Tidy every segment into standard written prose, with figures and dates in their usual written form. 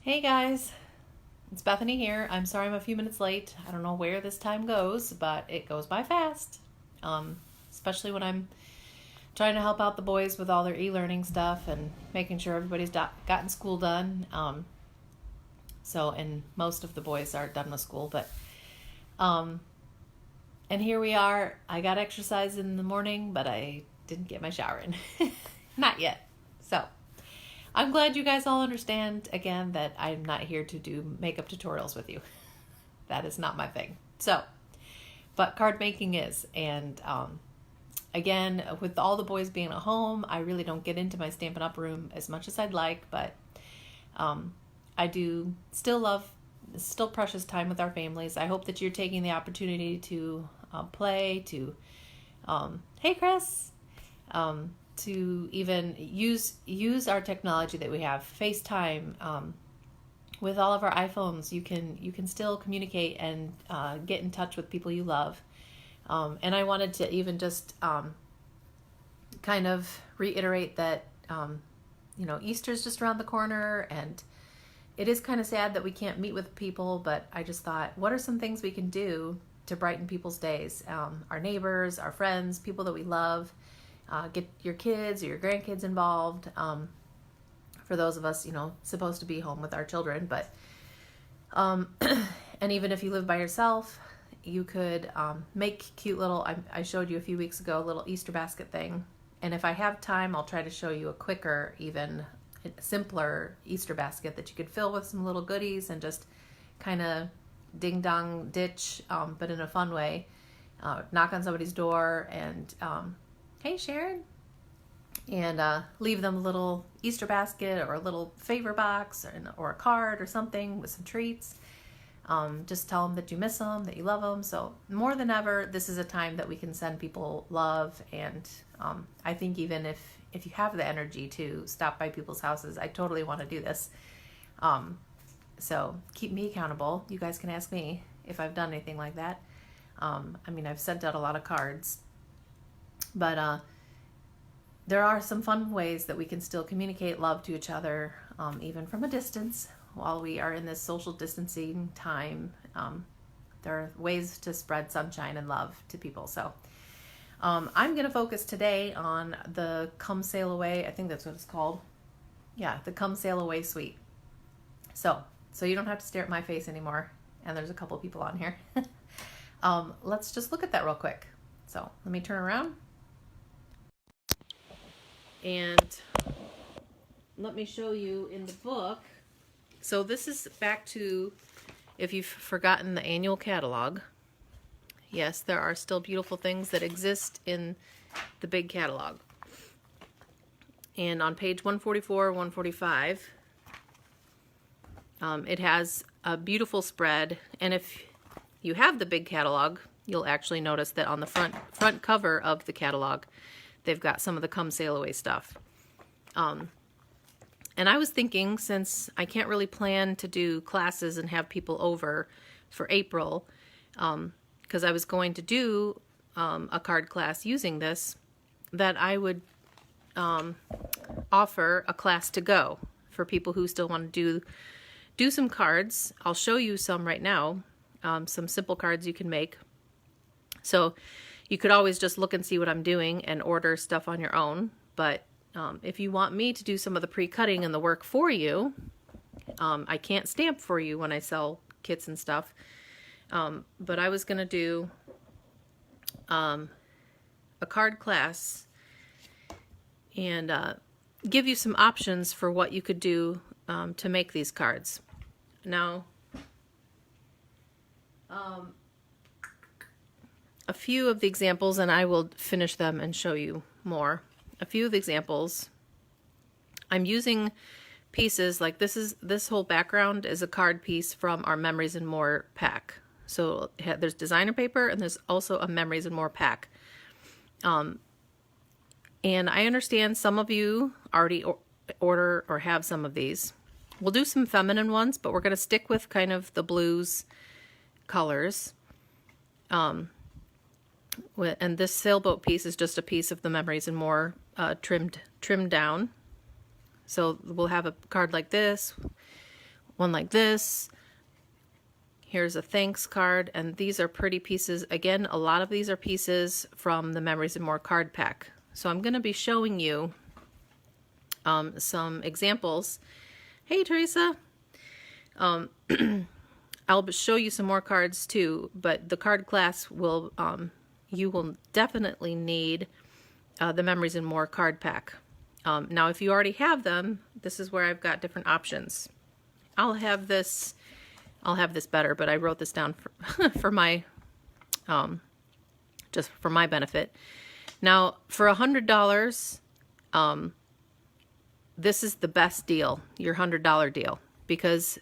Hey guys, it's Bethany here. I'm sorry I'm a few minutes late. I don't know where this time goes, but it goes by fast. Um, Especially when I'm trying to help out the boys with all their e-learning stuff and making sure everybody's gotten school done. And most of the boys are done with school, but um, and here we are. I got exercise in the morning, but I didn't get my shower in. Not yet. So I'm glad you guys all understand again that I'm not here to do makeup tutorials with you. That is not my thing. So, but card making is. And again, with all the boys being at home, I really don't get into my Stampin' Up! Room as much as I'd like, but I do still precious time with our families. I hope that you're taking the opportunity to play, hey Chris, to even use our technology that we have, FaceTime. With all of our iPhones, you can still communicate and get in touch with people you love. And I wanted to even just kind of reiterate that Easter's just around the corner, and it is kind of sad that we can't meet with people, but I just thought, what are some things we can do to brighten people's days? Our neighbors, our friends, people that we love. Get your kids or your grandkids involved. For those of us, supposed to be home with our children, but and even if you live by yourself, you could make cute little, I showed you a few weeks ago, a little Easter basket thing. And if I have time, I'll try to show you a quicker, even simpler Easter basket that you could fill with some little goodies and just kind of ding dong ditch, but in a fun way. Knock on somebody's door and hey Sharon, and leave them a little Easter basket or a little favor box or a card or something with some treats. Just tell them that you miss them, that you love them. So more than ever, this is a time that we can send people love. And I think even if you have the energy to stop by people's houses, I totally want to do this. So keep me accountable. You guys can ask me if I've done anything like that. I've sent out a lot of cards. But there are some fun ways that we can still communicate love to each other, even from a distance, while we are in this social distancing time. There are ways to spread sunshine and love to people. So I'm going to focus today on the Come Sail Away. I think that's what it's called. Yeah, the Come Sail Away suite. So you don't have to stare at my face anymore. And there's a couple people on here. Let's just look at that real quick. So let me turn around. And let me show you in the book. So this is back to, if you've forgotten the annual catalog. Yes, there are still beautiful things that exist in the big catalog. And on page 144, 145, it has a beautiful spread. And if you have the big catalog, you'll actually notice that on the front cover of the catalog, they've got some of the Come Sail Away stuff. And I was thinking, since I can't really plan to do classes and have people over for April, because I was going to do a card class using this, that I would offer a class to go for people who still want to do some cards. I'll show you some right now, some simple cards you can make. So you could always just look and see what I'm doing and order stuff on your own. But if you want me to do some of the pre-cutting and the work for you, I can't stamp for you when I sell kits and stuff. But I was going to do a card class and give you some options for what you could do to make these cards. Now, a few of the examples, and I will finish them and show you more. A few of the examples, I'm using pieces like this whole background is a card piece from our Memories and More pack. So there's designer paper and there's also a Memories and More pack. And I understand some of you already order or have some of these. We'll do some feminine ones, but we're going to stick with kind of the blues colors. And this sailboat piece is just a piece of the Memories and More trimmed down. So we'll have a card like this one like this. Here's a thanks card, and these are pretty pieces. Again, a lot of these are pieces from the Memories and More card pack. So I'm going to be showing you some examples. Hey, Teresa. I'll show you some more cards too, but the card class will, you will definitely need the Memories and More card pack. Now, if you already have them, this is where I've got different options. I'll have this better, but I wrote this down for my, just for my benefit. Now, for $100, this is the best deal, your $100 deal, because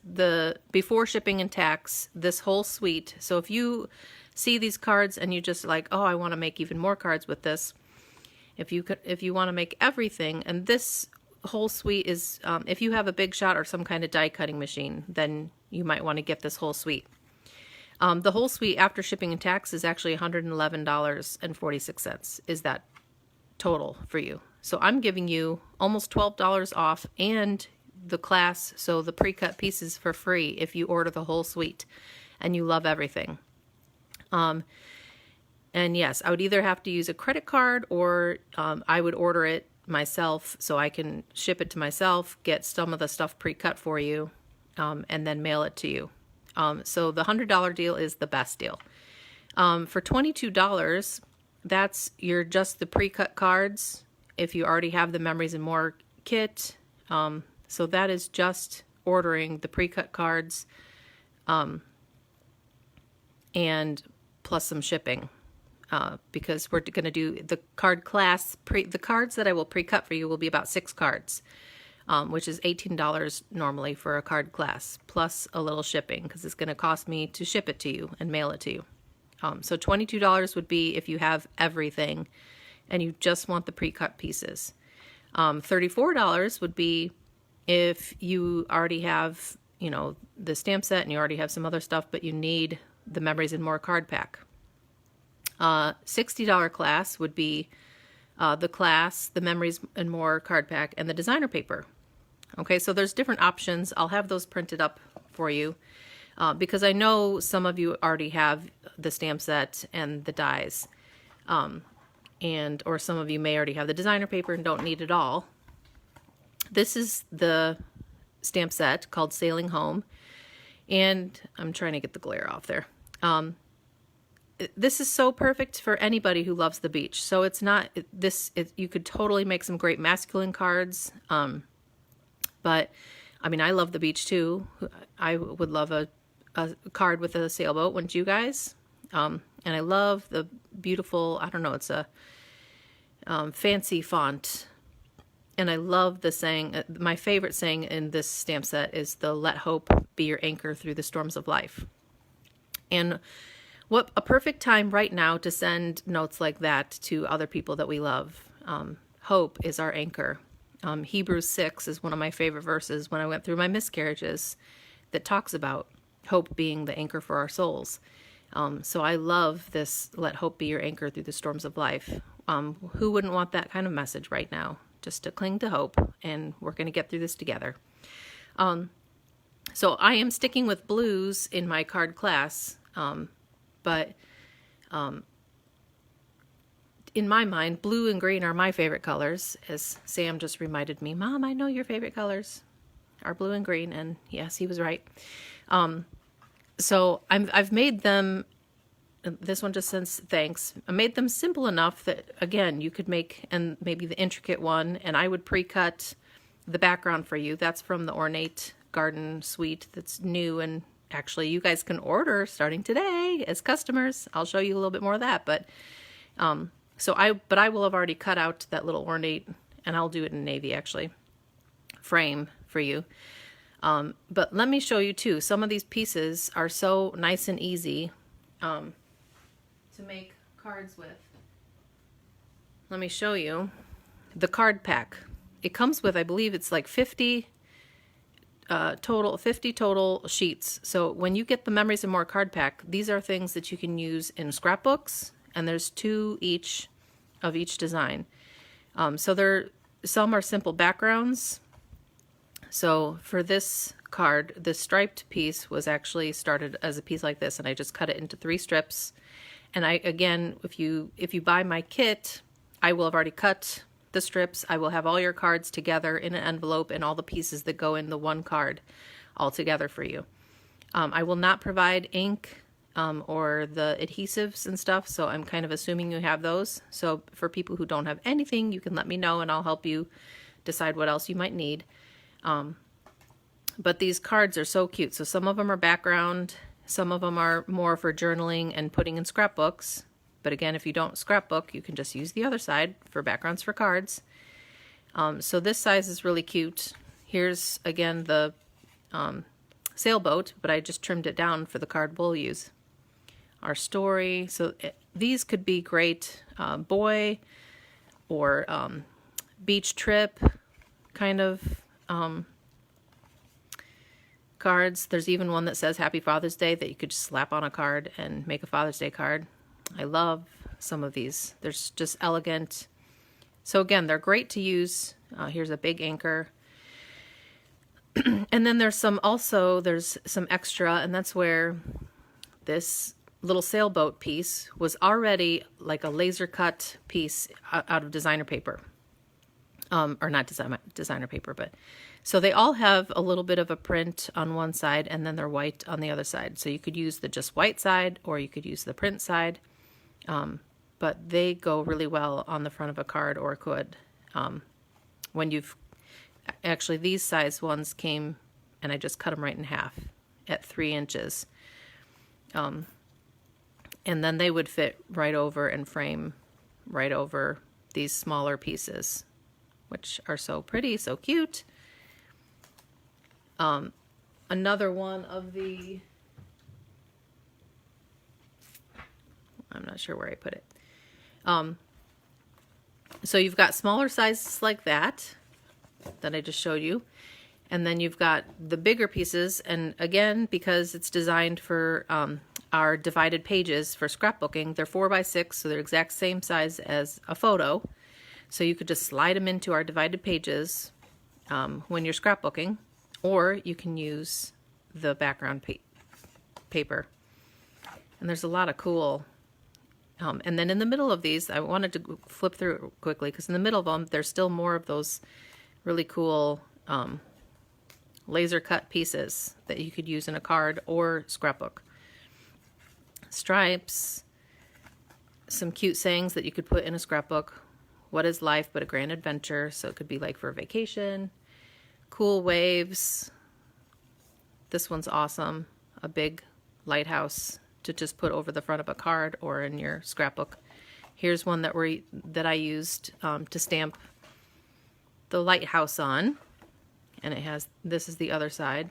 before shipping and tax, this whole suite. So if you see these cards and you just like, oh, I want to make even more cards with this. If you want to make everything, and this whole suite is, if you have a Big Shot or some kind of die cutting machine, then you might want to get this whole suite. The whole suite after shipping and tax is actually $111.46 is that total for you. So I'm giving you almost $12 off and the class, so the pre-cut pieces for free if you order the whole suite and you love everything. And yes, I would either have to use a credit card or I would order it myself so I can ship it to myself, get some of the stuff pre-cut for you, and then mail it to you. So the $100 deal is the best deal. For $22, that's just the pre-cut cards if you already have the Memories and More kit. So that is just ordering the pre-cut cards and plus some shipping. Because we're going to do the card class, the cards that I will pre-cut for you will be about 6 cards, which is $18 normally for a card class, plus a little shipping, because it's going to cost me to ship it to you and mail it to you. So $22 would be if you have everything and you just want the pre-cut pieces. $34 would be if you already have, the stamp set and you already have some other stuff, but you need the Memories and More card pack. $60 class would be the class, the Memories and More card pack, and the designer paper. Okay, so there's different options. I'll have those printed up for you because I know some of you already have the stamp set and the dies, or some of you may already have the designer paper and don't need it all. This is the stamp set called Sailing Home, and I'm trying to get the glare off there. This is so perfect for anybody who loves the beach. So it's not you could totally make some great masculine cards. But I mean, I love the beach too. I would love a card with a sailboat, wouldn't you guys? And I love the beautiful, I don't know, it's a fancy font. And I love the saying, my favorite saying in this stamp set is the "Let hope be your anchor through the storms of life." And what a perfect time right now to send notes like that to other people that we love. Hope is our anchor. Hebrews 6 is one of my favorite verses when I went through my miscarriages that talks about hope being the anchor for our souls. So I love this, "Let hope be your anchor through the storms of life." Who wouldn't want that kind of message right now? Just to cling to hope, and we're going to get through this together. So I am sticking with blues in my card class, but in my mind, blue and green are my favorite colors, as Sam just reminded me. Mom, I know your favorite colors are blue and green, and yes, he was right. So I've made them, this one just says thanks. I made them simple enough that, again, you could make, and maybe the intricate one, and I would pre-cut the background for you. That's from the Ornate Garden Suite that's new, and actually you guys can order starting today as customers. I'll show you a little bit more of that, but I will have already cut out that little ornate, and I'll do it in navy actually, frame for you. But let me show you too. Some of these pieces are so nice and easy to make cards with. Let me show you the card pack. It comes with, I believe it's like 50 total sheets. So when you get the Memories and More card pack, these are things that you can use in scrapbooks, and there's 2 each of each design. So some are simple backgrounds. So for this card, this striped piece was actually started as a piece like this, and I just cut it into 3 strips. And I, again, if you buy my kit, I will have already cut the strips. I will have all your cards together in an envelope and all the pieces that go in the one card all together for you. I will not provide ink or the adhesives and stuff, so I'm kind of assuming you have those. So for people who don't have anything, you can let me know and I'll help you decide what else you might need. But these cards are so cute. So some of them are background, some of them are more for journaling and putting in scrapbooks. But again, if you don't scrapbook, you can just use the other side for backgrounds for cards. So this size is really cute. Here's, again, the sailboat, but I just trimmed it down for the card we'll use. Our story. So these could be great boy or beach trip kind of cards. There's even one that says Happy Father's Day that you could just slap on a card and make a Father's Day card. I love some of these. They're just elegant. So again, they're great to use. Here's a big anchor. And then there's some extra, and that's where this little sailboat piece was already like a laser cut piece out of designer paper. Or not designer paper, but so they all have a little bit of a print on one side and then they're white on the other side. So you could use the just white side or you could use the print side. But they go really well on the front of a card or could. When you've actually, these size ones came and I just cut them right in half at 3 inches. And then they would fit right over and frame right over these smaller pieces, which are so pretty, so cute. Another one of the, I'm not sure where I put it. So you've got smaller sizes like that I just showed you. And then you've got the bigger pieces. And again, because it's designed for our divided pages for scrapbooking, they're 4x6, so they're exact same size as a photo. So you could just slide them into our divided pages when you're scrapbooking, or you can use the background paper. And there's a lot of cool. And then in the middle of these, I wanted to flip through it quickly because in the middle of them, there's still more of those really cool laser cut pieces that you could use in a card or scrapbook. Stripes, some cute sayings that you could put in a scrapbook. What is life but a grand adventure? So it could be like for a vacation. Cool waves. This one's awesome. A big lighthouse to just put over the front of a card or in your scrapbook. Here's one that I used to stamp the lighthouse on. And it has, this is the other side.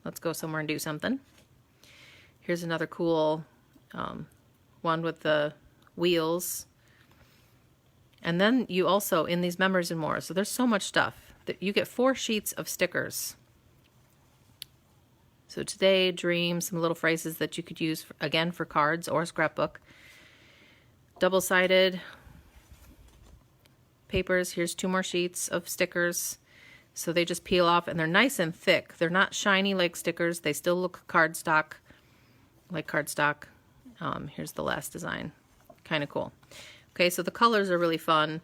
Let's go somewhere and do something. Here's another cool one with the wheels. And then you also, in these Memories and More, so there's so much stuff, that you get 4 sheets of stickers. So today, dream, some little phrases that you could use, again, for cards or scrapbook. Double-sided papers. Here's 2 more sheets of stickers. So they just peel off, and they're nice and thick. They're not shiny like stickers. They still look cardstock, like cardstock. Here's the last design. Kind of cool. Okay, so the colors are really fun.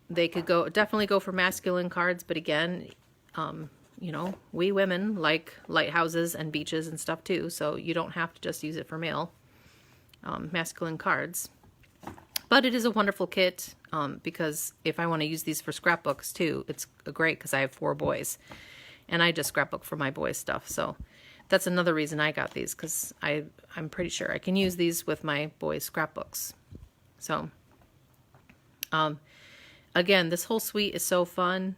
They could definitely go for masculine cards, but again, you know, we women like lighthouses and beaches and stuff too, so you don't have to just use it for male masculine cards. But it is a wonderful kit because if I want to use these for scrapbooks too, it's great because I have 4 boys, and I just scrapbook for my boys' stuff. So that's another reason I got these, because I'm pretty sure I can use these with my boys' scrapbooks. So again, this whole suite is so fun.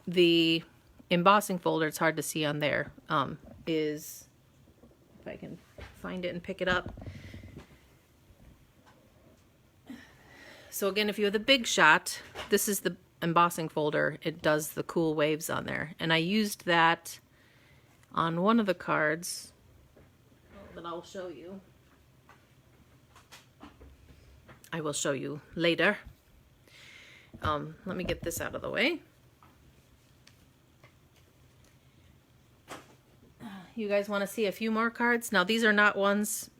The embossing folder, it's hard to see on there, is, if I can find it and pick it up. So again, if you have the Big Shot, this is the embossing folder. It does the cool waves on there. And I used that on one of the cards that I'll show you. I will show you later. Let me get this out of the way. you guys want to see a few more cards? Now these are not ones,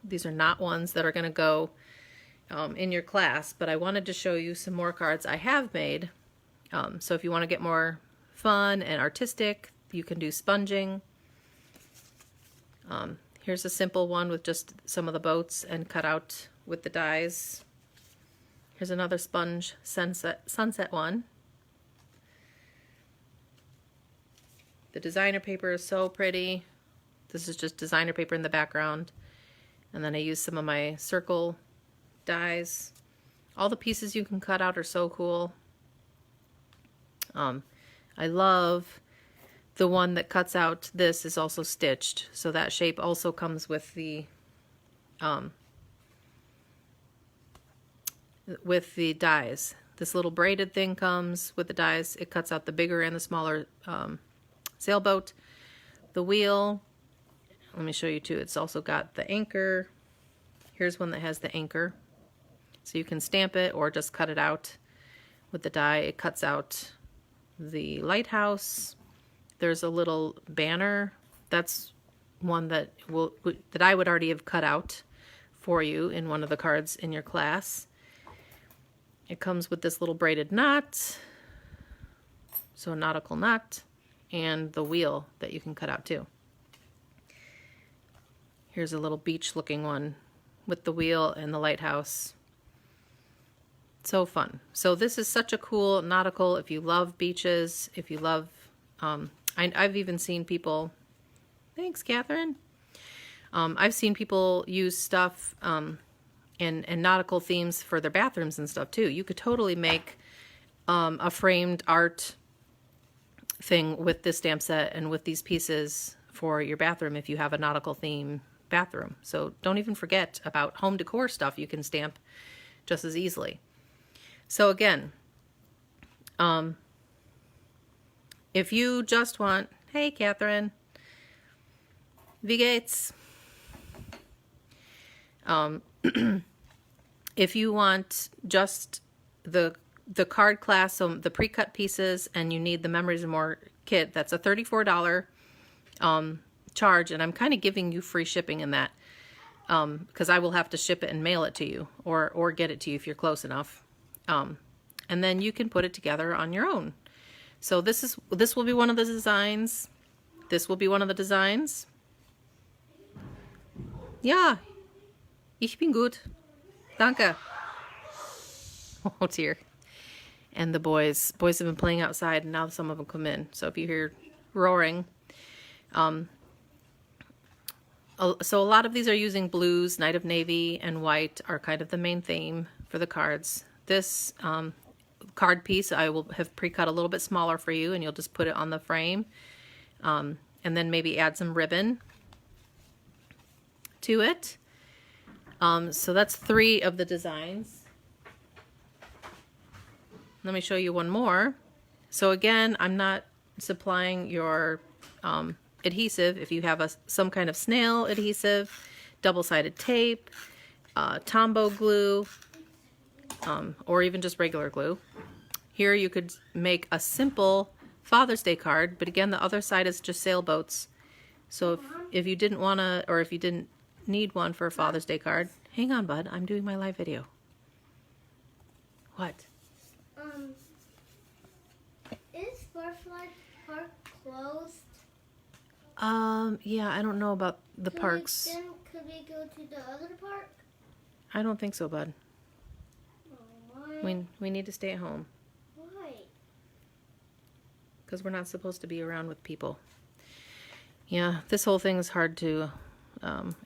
these are not ones that are going to go in your class, but I wanted to show you some more cards I have made. So if you want to get more fun and artistic, you can do sponging. Here's a simple one with just some of the boats and cut out with the dies. Here's another sponge sunset one. The designer paper is so pretty. This is just designer paper in the background. And then I use some of my circle dies. All the pieces you can cut out are so cool. I love the one that cuts out. This is also stitched, so that shape also comes with the dies. This little braided thing comes with the dies. It cuts out the bigger and the smaller sailboat. The wheel, let me show you too. It's also got the anchor. Here's one that has the anchor, so you can stamp it or just cut it out with the die. It cuts out the lighthouse. There's a little banner. That's one that I would already have cut out for you in one of the cards in your class. It comes with this little braided knot, so a nautical knot, and the wheel that you can cut out too. Here's a little beach looking one with the wheel and the lighthouse. So fun. So this is such a cool nautical if you love beaches, if you love, I've even seen people, thanks Catherine, I've seen people use stuff and nautical themes for their bathrooms and stuff too. You could totally make a framed art thing with this stamp set and with these pieces for your bathroom if you have a nautical theme bathroom. So don't even forget about home decor stuff you can stamp just as easily. So again, if you just want, hey Catherine, wie geht's? If you want just the card class, so the pre-cut pieces, and you need the Memories and More kit, that's a $34 charge, and I'm kind of giving you free shipping in that because I will have to ship it and mail it to you or get it to you if you're close enough. And then you can put it together on your own. So this will be one of the designs. This will be one of the designs. Ja, ich bin gut. Danke. Oh dear. And the boys have been playing outside, and now some of them come in. So if you hear roaring, so a lot of these are using blues. Night of Navy and white are kind of the main theme for the cards. This card piece I will have pre-cut a little bit smaller for you, and you'll just put it on the frame, and then maybe add some ribbon to it. So that's 3 of the designs. Let me show you one more. So again, I'm not supplying your adhesive. If you have some kind of snail adhesive, double-sided tape, Tombow glue, or even just regular glue. Here you could make a simple Father's Day card, but again, the other side is just sailboats. So if you didn't want to, or if you didn't need one for a Father's Day card, hang on, bud, I'm doing my live video. What? Is Butterfly Park closed? Yeah, I don't know about the parks. Then could we go to the other park? I don't think so, bud. Why? We need to stay at home. Why? Because we're not supposed to be around with people. Yeah, this whole thing is hard to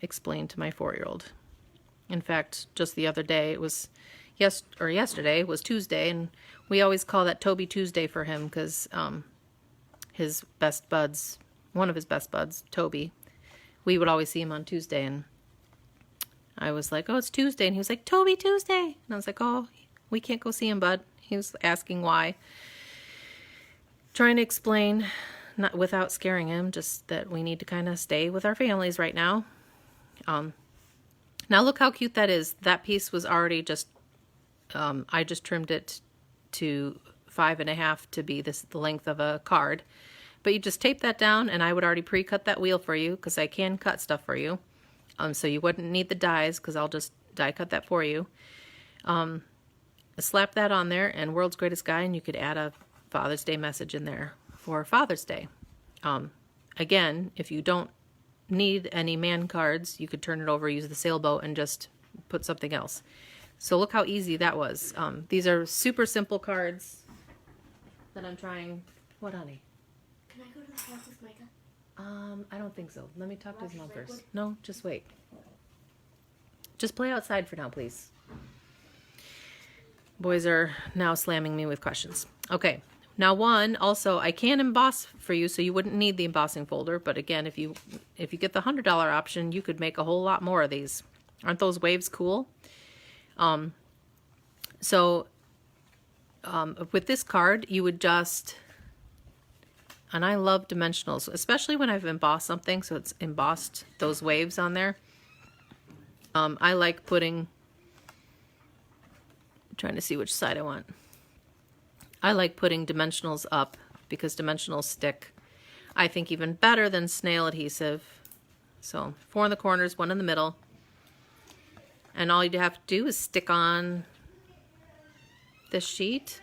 explain to my 4-year-old. In fact, just the other day, it was yesterday was Tuesday, and we always call that Toby Tuesday for him because his best buds, one of his best buds, Toby, we would always see him on Tuesday, and I was like, oh, it's Tuesday, and he was like, Toby Tuesday, and I was like, oh, we can't go see him, bud. He was asking why. Trying to explain, not without scaring him, just that we need to kind of stay with our families right now. Now look how cute that is. That piece was already just, I just trimmed it to 5.5 to be the length of a card. But you just tape that down, and I would already pre-cut that wheel for you because I can cut stuff for you. So you wouldn't need the dies because I'll just die cut that for you. Slap that on there, and World's Greatest Guy, and you could add a Father's Day message in there for Father's Day. Again, if you don't need any man cards, you could turn it over, use the sailboat, and just put something else. So look how easy that was. These are super simple cards that I'm trying. What, honey? Can I go to the house with Micah? I don't think so. Let me talk to his mom first. No, just wait. Just play outside for now, please. Boys are now slamming me with questions. Okay. Now also, I can emboss for you, so you wouldn't need the embossing folder. But again, if you get the $100 option, you could make a whole lot more of these. Aren't those waves cool? With this card, you would just, and I love dimensionals, especially when I've embossed something, so it's embossed those waves on there. I like putting, I'm trying to see which side I want. I like putting dimensionals up because dimensionals stick, I think, even better than snail adhesive. So 4 in the corners, 1 in the middle. And all you have to do is stick on this sheet.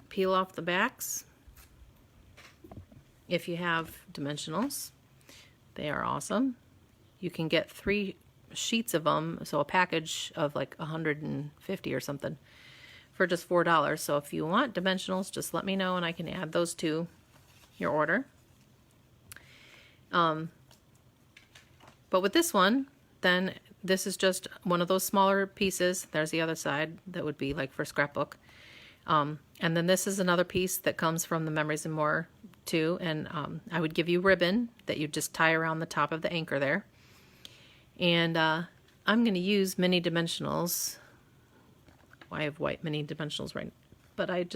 Peel off the backs. If you have dimensionals, they are awesome. You can get 3 sheets of them, so a package of like 150 or something for just $4. So if you want dimensionals, just let me know and I can add those to your order. But with this one, then this is just one of those smaller pieces. There's the other side that would be like for scrapbook. And then this is another piece that comes from the Memories and More too. And I would give you ribbon that you just tie around the top of the anchor there. And I'm going to use mini dimensionals. I have white mini dimensionals right, but I'm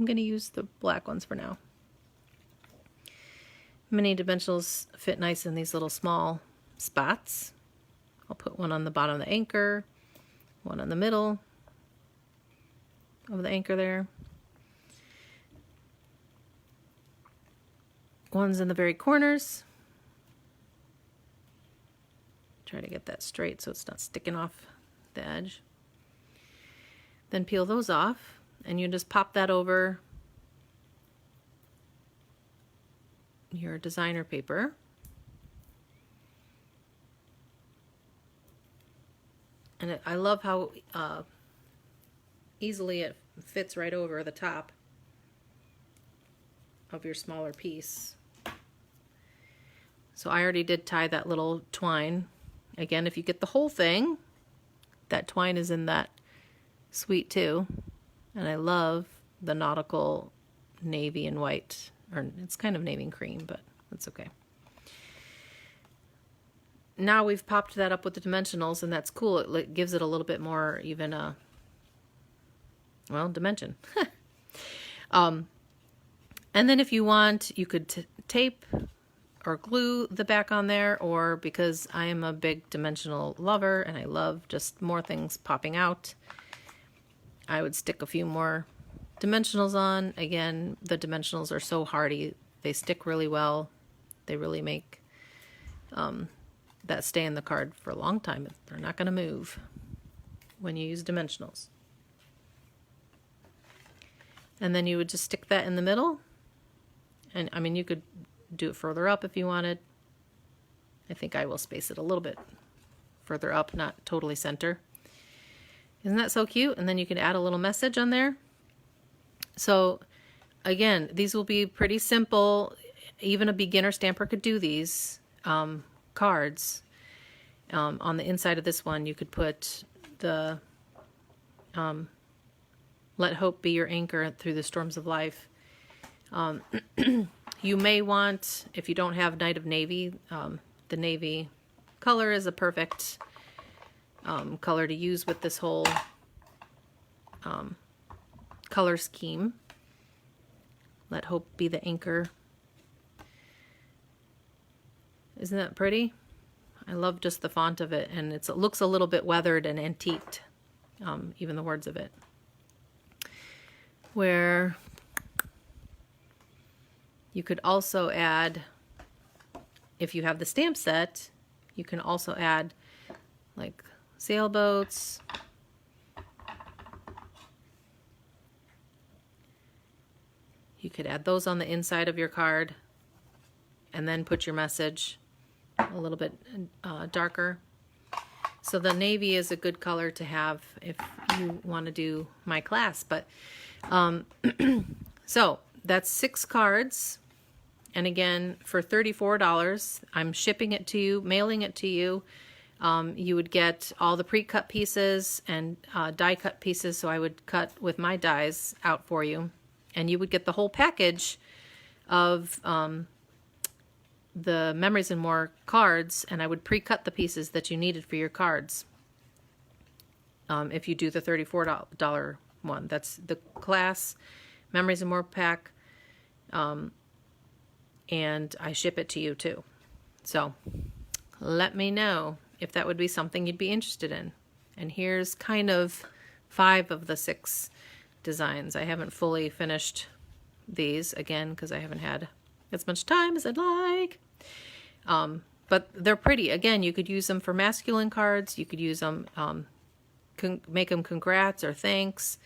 going to use the black ones for now. Mini dimensionals fit nice in these little small spots. I'll put one on the bottom of the anchor, one on the middle of the anchor there. One's in the very corners. Try to get that straight so it's not sticking off the edge. Then peel those off, and you just pop that over your designer paper. And I love how easily it fits right over the top of your smaller piece. So I already did tie that little twine. Again, if you get the whole thing, that twine is in that suite too. And I love the nautical navy and white, or it's kind of navy and cream, but that's okay. Now we've popped that up with the dimensionals, and that's cool. It gives it a little bit more even, dimension. And then if you want, you could tape or glue the back on there, or because I am a big dimensional lover and I love just more things popping out, I would stick a few more dimensionals on. Again, the dimensionals are so hardy. They stick really well. They really make that stay in the card for a long time. They're not going to move when you use dimensionals. And then you would just stick that in the middle. And I mean, you could do it further up if you wanted. I think I will space it a little bit further up, not totally center. Isn't that so cute? And then you can add a little message on there. So again, these will be pretty simple. Even a beginner stamper could do these cards. On the inside of this one, you could put the let hope be your anchor through the storms of life. You may want, if you don't have Night of Navy, the navy color is a perfect color to use with this whole color scheme. Let hope be the anchor. Isn't that pretty? I love just the font of it, and it looks a little bit weathered and antiqued, even the words of it. where you could also add, if you have the stamp set, you can also add like sailboats. You could add those on the inside of your card and then put your message a little bit darker. So the navy is a good color to have if you want to do my class. But so that's 6 cards. And again, for $34, I'm shipping it to you, mailing it to you. You would get all the pre-cut pieces and die cut pieces, so I would cut with my dies out for you. And you would get the whole package of the Memories and More cards, and I would pre-cut the pieces that you needed for your cards. If you do the $34 one, that's the class Memories and More pack, and I ship it to you too. So let me know if that would be something you'd be interested in. And here's kind of 5 of the 6 designs. I haven't fully finished these again because I haven't had as much time as I'd like. But they're pretty. Again, you could use them for masculine cards. You could use them, make them congrats or thanks.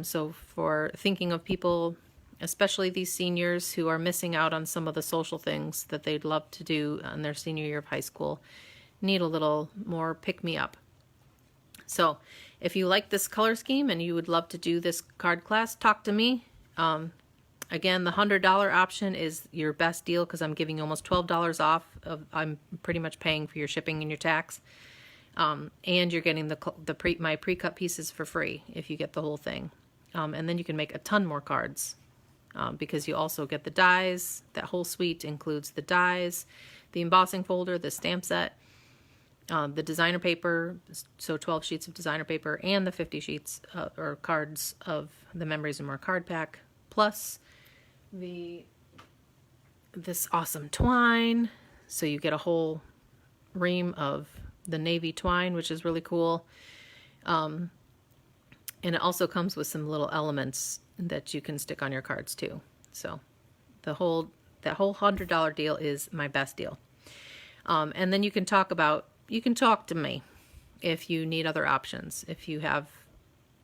So for thinking of people, especially these seniors who are missing out on some of the social things that they'd love to do in their senior year of high school, need a little more pick-me-up. So if you like this color scheme and you would love to do this card class, talk to me. Again, the $100 option is your best deal because I'm giving you almost $12 off. I'm pretty much paying for your shipping and your tax. And you're getting my pre-cut pieces for free if you get the whole thing. And then you can make a ton more cards because you also get the dies. That whole suite includes the dies, the embossing folder, the stamp set, the designer paper, so 12 sheets of designer paper, and the 50 sheets or cards of the Memories and More card pack, plus this awesome twine. So you get a whole ream of the navy twine, which is really cool. And it also comes with some little elements that you can stick on your cards too. So that whole $100 deal is my best deal. And then you can talk to me if you need other options. If you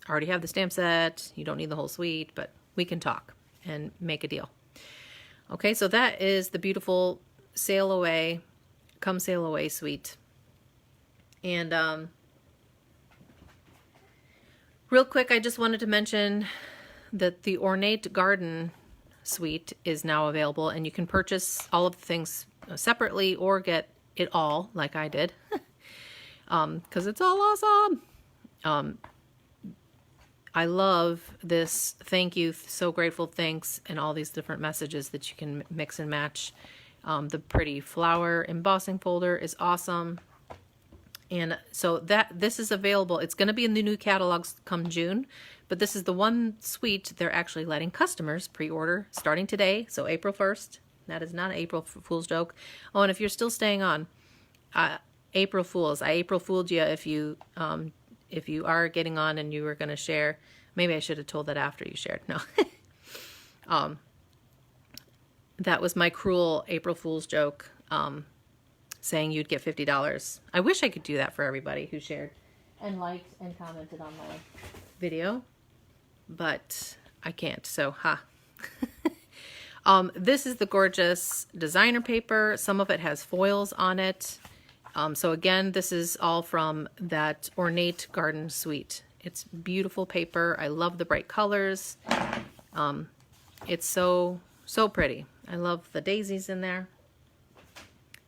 already have the stamp set, you don't need the whole suite, but we can talk and make a deal. Okay, so that is the beautiful Sail Away, Come Sail Away suite. And real quick, I just wanted to mention that the Ornate Garden suite is now available, and you can purchase all of the things separately or get it all like I did because it's all awesome. I love this thank you, so grateful, thanks, and all these different messages that you can mix and match. The pretty flower embossing folder is awesome. And so this is available. It's going to be in the new catalogs come June, but this is the one suite they're actually letting customers pre-order starting today, so April 1st. That is not an April Fool's joke. Oh, and if you're still staying on, April Fools. I April Fooled you if you are getting on and you were going to share. Maybe I should have told that after you shared. No. That was my cruel April Fool's joke, saying you'd get $50. I wish I could do that for everybody who shared and liked and commented on my video, but I can't, so ha. This is the gorgeous designer paper. Some of it has foils on it. So again, this is all from that Ornate Garden suite. It's beautiful paper. I love the bright colors. It's so pretty. I love the daisies in there.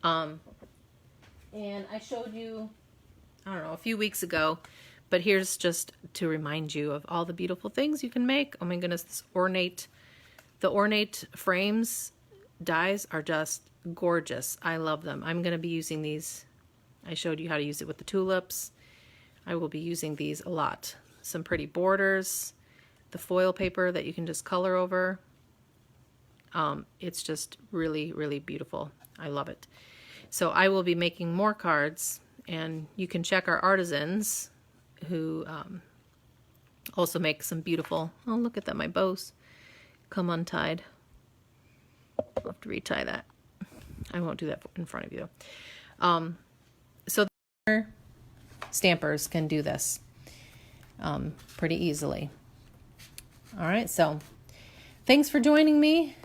And I showed you, I don't know, a few weeks ago, but here's just to remind you of all the beautiful things you can make. Oh my goodness, the ornate frames dies are just gorgeous. I love them. I'm going to be using these. I showed you how to use it with the tulips. I will be using these a lot. Some pretty borders, the foil paper that you can just color over. It's just really, really beautiful. I love it. So I will be making more cards, and you can check our artisans who Also make some beautiful, oh, look at that, my bows come untied. I'll have to retie that. I won't do that in front of you. So stampers can do this pretty easily. All right, so thanks for joining me.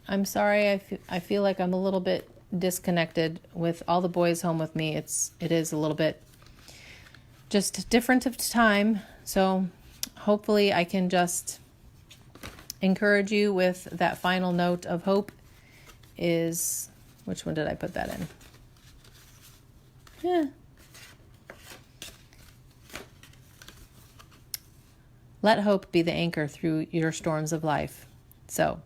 I'm sorry, I feel like I'm a little bit disconnected with all the boys home with me. It is a little bit just different of time. So hopefully I can just encourage you with that final note of hope is, which one did I put that in? Yeah. Let hope be the anchor through your storms of life. So,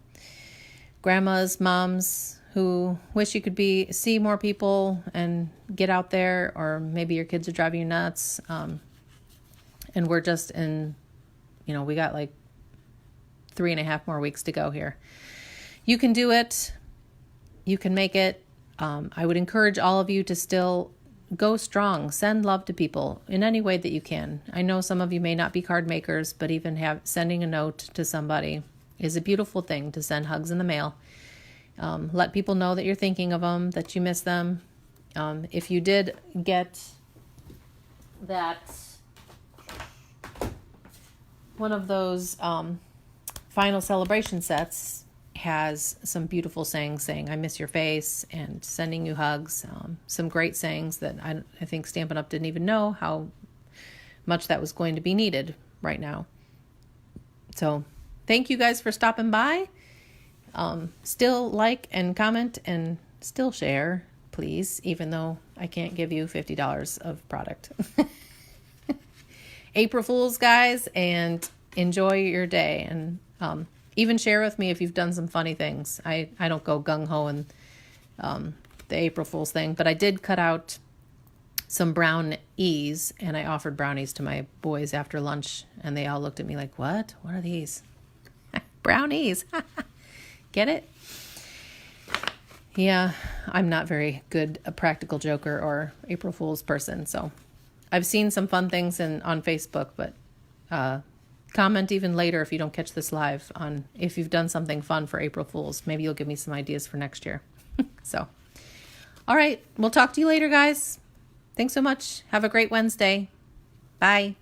grandmas, moms who wish you could see more people and get out there, or maybe your kids are driving you nuts, and we're just in, we got like 3.5 more weeks to go here. You can do it. You can make it. I would encourage all of you to still go strong. Send love to people in any way that you can. I know some of you may not be card makers, but even sending a note to somebody is a beautiful thing, to send hugs in the mail. Let people know that you're thinking of them, that you miss them. If you did get that, one of those final celebration sets has some beautiful sayings saying, I miss your face, and sending you hugs. Some great sayings that I think Stampin' Up! Didn't even know how much that was going to be needed right now. So thank you guys for stopping by. Still like and comment and still share, please, even though I can't give you $50 of product. April Fools, guys, and enjoy your day. And even share with me if you've done some funny things. I don't go gung-ho in the April Fool's thing, but I did cut out some brownies, and I offered brownies to my boys after lunch, and they all looked at me like, what? What are these? Brownies. Get it? Yeah, I'm not very good a practical joker or April Fool's person, so I've seen some fun things on Facebook, but comment even later if you don't catch this live on if you've done something fun for April Fools. Maybe you'll give me some ideas for next year. So, all right, we'll talk to you later, guys. Thanks so much. Have a great Wednesday. Bye.